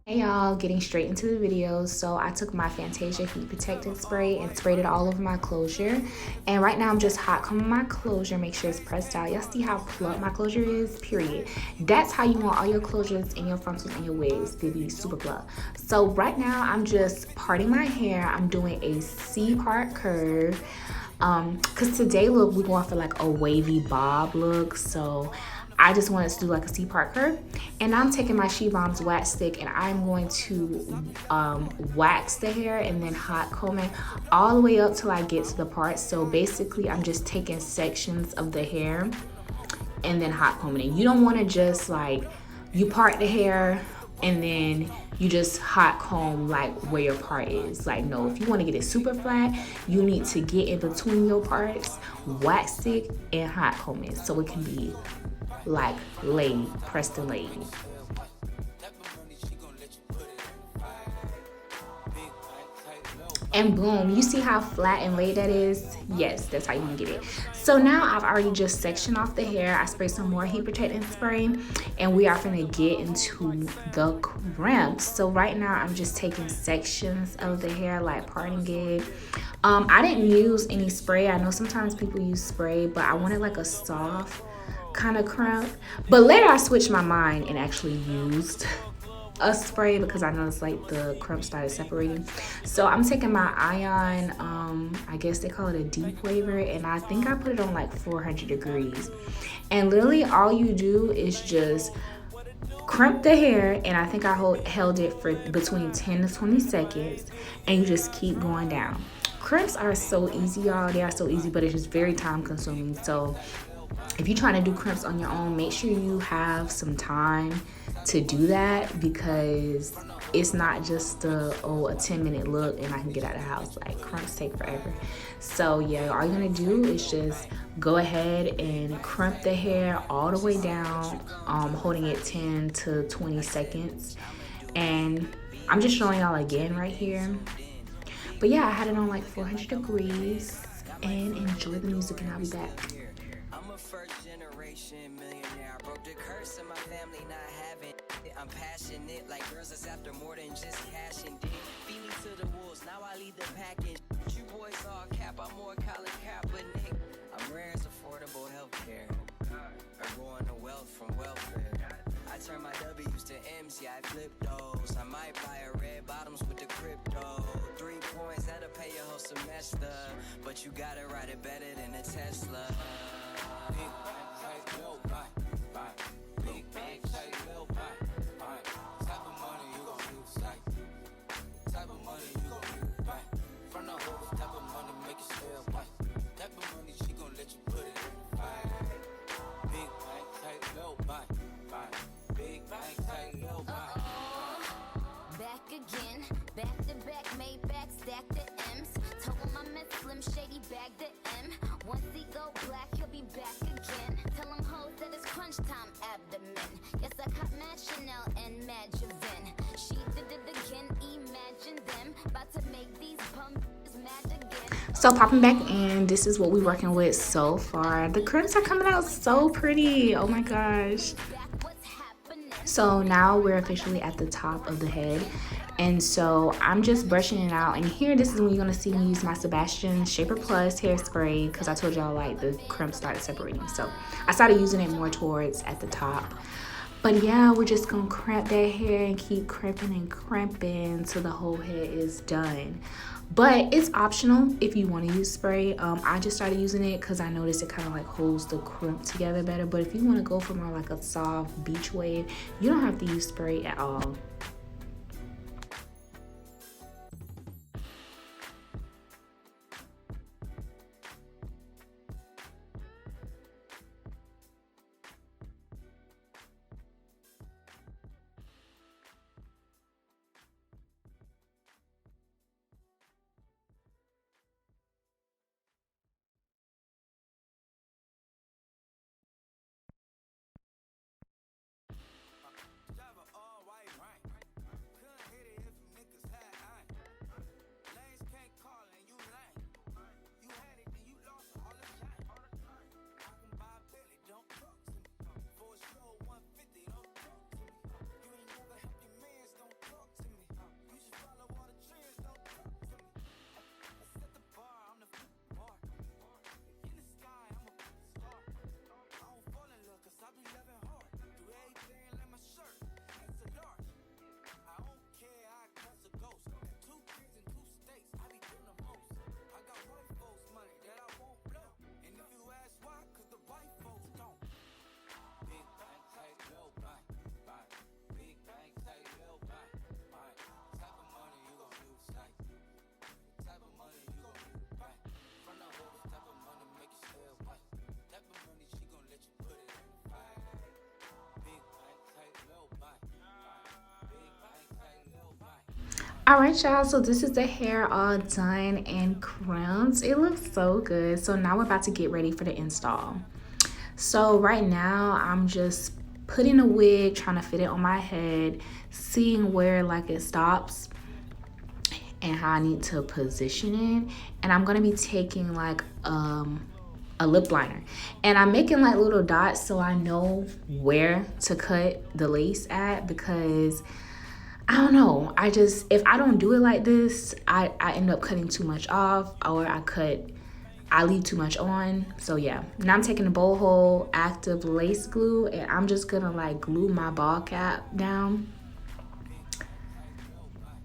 Hey y'all, getting straight into the video. So I took my Fantasia heat protectant spray and sprayed it all over my closure. And right now I'm just hot combing my closure, make sure it's pressed out. Y'all see how plucked my closure is, period. That's how you want all your closures and your frontals and your wigs to be super plucked. So right now I'm just parting my hair. I'm doing a C-part curve. Cause today look, we're going for like a wavy bob look. So I just wanted to do like a C-part curve. And I'm taking my She Bombs wax stick and I'm going to wax the hair and then hot comb it all the way up till I get to the part. So basically I'm just taking sections of the hair and then hot combing it. You don't want to just like, you part the hair and then you just hot comb like where your part is. Like, no, if you want to get it super flat, you need to get in between your parts, wax it and hot comb it so it can be like laid, pressed and laid. And boom, you see how flat and laid that is? Yes, that's how you want to get it. So now I've already just sectioned off the hair. I sprayed some more heat protectant spray and we are gonna get into the crimps. So right now I'm just taking sections of the hair, like parting it. I didn't use any spray. I know sometimes people use spray, but I wanted like a soft kind of crimp. But later I switched my mind and actually used a spray because I noticed like the crimp started separating. So I'm taking my ion, I guess they call it a deep waver, and I think I put it on like 400 degrees. And literally all you do is just crimp the hair, and I think I held it for between 10 to 20 seconds, and you just keep going down. Crimps are so easy, y'all. They are so easy, but it's just very time consuming. So if you're trying to do crimps on your own, make sure you have some time to do that because it's not just a 10-minute look and I can get out of the house. Like, crimps take forever. So yeah, all you're gonna do is just go ahead and crimp the hair all the way down, holding it 10 to 20 seconds. And I'm just showing y'all again right here. But yeah, I had it on like 400 degrees, and enjoy the music and I'll be back. I'm a first generation millionaire. I broke the curse of my family not having it. I'm passionate like girls that's after more than just cash and dick. Feed me to the wolves, now I lead the package. You boys all cap, I'm more college cap, but Nick, I'm rare as affordable healthcare. Or growing the wealth from welfare. I turn my W's to M's, yeah, I flip those. I might buy a red bottoms with the crypto. 3 points, that'll pay your whole semester. But you gotta ride it better than a Tesla. Big bag, tight, low, buy. Big bag, tight, low, buy. Type of money you gon' use, like. Type of money you gon' use, buy. From the hole, type of money make it sell, buy. Type of money she gon' let you put it in the fire. Big bag, tight, low, buy. Big bag, tight, low, buy. Back again, back to back, made back, stack the M's. Told him I meant Slim Shady, bag the M. Once he go black, he'll be back again. Tell him hoes that it's crunch time abdomen. Yes, I caught Mad Chanel and Mad Javin. She did it again, imagine them. About to make these pumps mad again. So popping back in, this is what we're working with so far. The crimps are coming out so pretty. Oh my gosh. So now we're officially at the top of the head. And so I'm just brushing it out. And here, this is when you're gonna see me use my Sebastian Shaper Plus hairspray because I told y'all like the crimps started separating. So I started using it more towards at the top. But yeah, we're just gonna crimp that hair and keep crimping and crimping until the whole head is done. But it's optional if you want to use spray. I just started using it because I noticed it kind of like holds the crimp together better. But if you want to go for more like a soft beach wave, you don't have to use spray at all. All right, y'all, so this is the hair all done and crimped. It looks so good. So now we're about to get ready for the install. So right now I'm just putting a wig, trying to fit it on my head, seeing where like it stops and how I need to position it. And I'm gonna be taking like a lip liner, and I'm making like little dots so I know where to cut the lace at, because I don't know, if I don't do it like this, I end up cutting too much off, or I leave too much on. So yeah, now I'm taking the bowl hole active lace glue, and I'm just gonna like glue my ball cap down,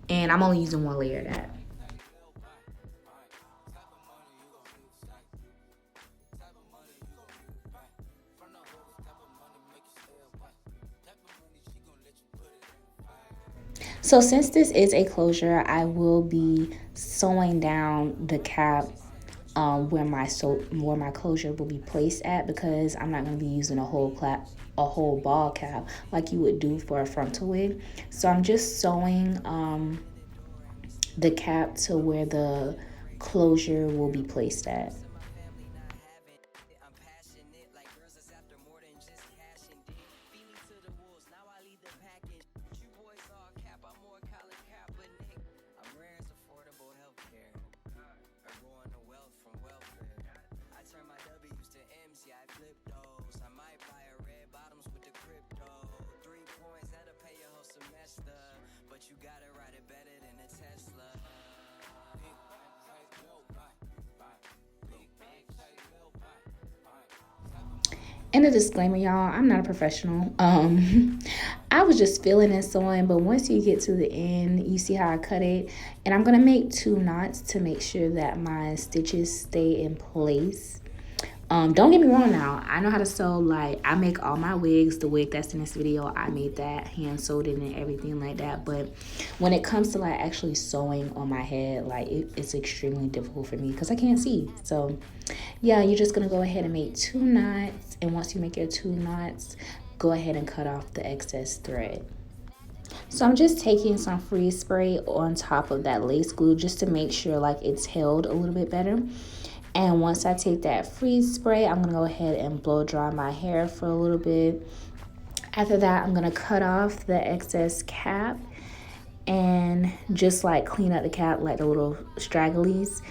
and I'm only using one layer of that. So since this is a closure, I will be sewing down the cap where my closure will be placed at, because I'm not going to be using a whole ball cap like you would do for a frontal wig. So I'm just sewing the cap to where the closure will be placed at. And a disclaimer, y'all, I'm not a professional. I was just feeling and sewing, but once you get to the end, you see how I cut it. And I'm gonna make 2 knots to make sure that my stitches stay in place. Don't get me wrong now, I know how to sew. Like, I make all my wigs. The wig that's in this video, I made that, hand sewed it and everything like that. But when it comes to like actually sewing on my head, like it's extremely difficult for me because I can't see. So yeah, you're just gonna go ahead and make 2 knots, and once you make your 2 knots, go ahead and cut off the excess thread. So I'm just taking some freeze spray on top of that lace glue just to make sure like it's held a little bit better. And once I take that freeze spray, I'm gonna go ahead and blow dry my hair for a little bit. After that, I'm gonna cut off the excess cap and just like clean up the cap, like the little stragglies.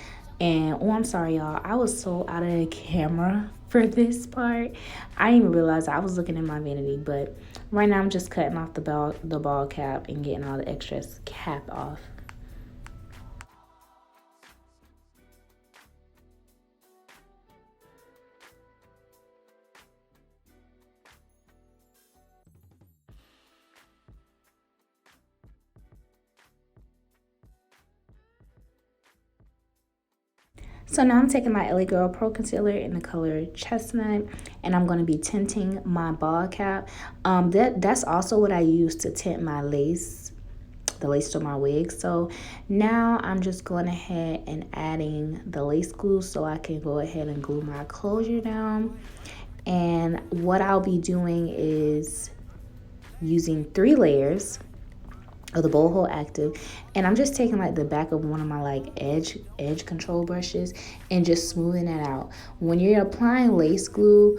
And oh, I'm sorry, y'all, I was so out of the camera for this part. I didn't even realize I was looking in my vanity, but right now I'm just cutting off the ball cap and getting all the excess cap off. So now I'm taking my LA Girl Pro Concealer in the color Chesnut, and I'm going to be tinting my ball cap. That's also what I use to tint my lace, the lace to my wig. So now I'm just going ahead and adding the lace glue so I can go ahead and glue my closure down. And what I'll be doing is using 3 layers of the bowl hole active, and I'm just taking like the back of one of my like edge control brushes and just smoothing that out. When you're applying lace glue,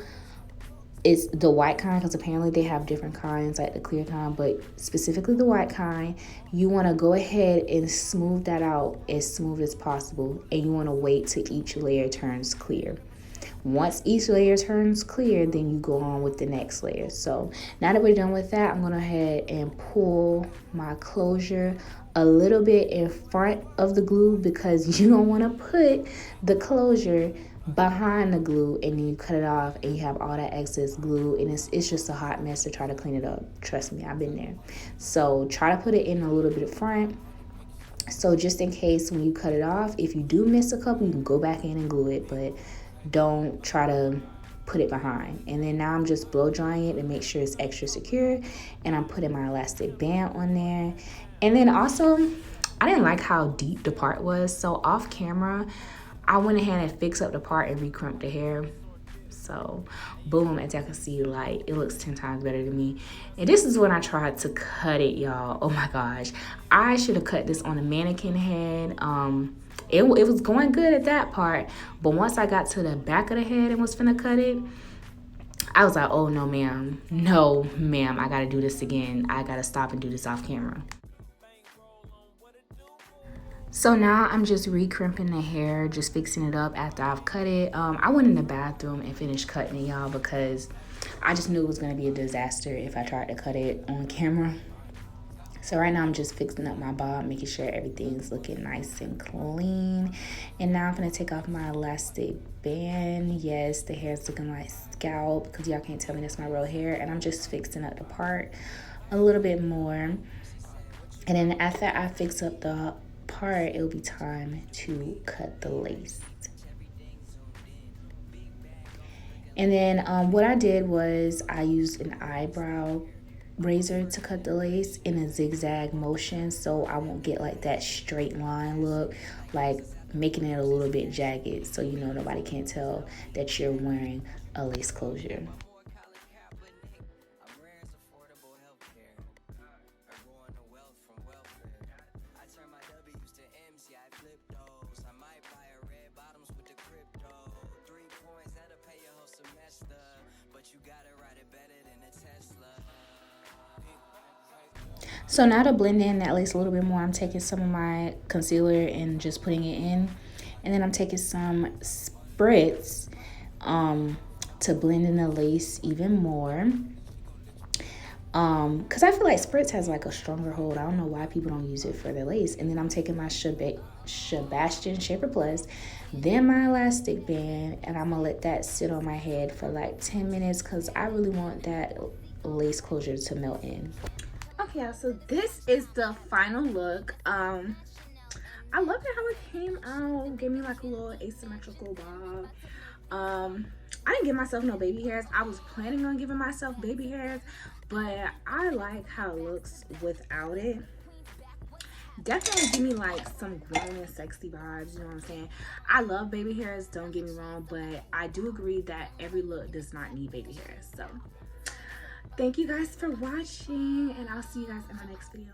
it's the white kind, because apparently they have different kinds, like the clear kind, but specifically the white kind, you want to go ahead and smooth that out as smooth as possible, and you want to wait till each layer turns clear. Once each layer turns clear, then you go on with the next layer. So now that we're done with that, I'm going to go ahead and pull my closure a little bit in front of the glue, because you don't want to put the closure behind the glue and then you cut it off and you have all that excess glue, and it's just a hot mess to try to clean it up. Trust me, I've been there. So try to put it in a little bit front, so just in case when you cut it off, if you do miss a couple, you can go back in and glue it, but don't try to put it behind. And then now I'm just blow drying it to make sure it's extra secure, and I'm putting my elastic band on there. And then also, I didn't like how deep the part was, so off camera I went ahead and fixed up the part and re-crimped the hair. So boom, as y'all can see, like it looks 10 times better than me. And this is when I tried to cut it, y'all. Oh my gosh, I should have cut this on a mannequin head. It was going good at that part, but once I got to the back of the head and was finna cut it, I was like, oh no ma'am, no ma'am, I gotta do this again. I gotta stop and do this off camera. So now I'm just re-crimping the hair, just fixing it up after I've cut it. I went in the bathroom and finished cutting it, y'all, because I just knew it was gonna be a disaster if I tried to cut it on camera. So right now I'm just fixing up my bob, making sure everything's looking nice and clean. And now I'm gonna take off my elastic band. Yes, the hair's looking like scalp, because y'all can't tell me that's my real hair. And I'm just fixing up the part a little bit more. And then after I fix up the part, it'll be time to cut the lace. And then what I did was I used an eyebrow razor to cut the lace in a zigzag motion, so I won't get like that straight line look, like making it a little bit jagged, so you know nobody can tell that you're wearing a lace closure. So now to blend in that lace a little bit more, I'm taking some of my concealer and just putting it in. And then I'm taking some Spritz to blend in the lace even more. Because I feel like Spritz has like a stronger hold. I don't know why people don't use it for their lace. And then I'm taking my Sebastian Shaper Plus, then my elastic band, and I'm going to let that sit on my head for like 10 minutes because I really want that lace closure to melt in. Okay, so this is the final look. I love it how it came out. Gave me like a little asymmetrical bob. I didn't give myself no baby hairs. I was planning on giving myself baby hairs, but I like how it looks without it. Definitely give me like some grown and sexy vibes, you know what I'm saying? I love baby hairs, don't get me wrong, but I do agree that every look does not need baby hairs. So thank you guys for watching, and I'll see you guys in my next video.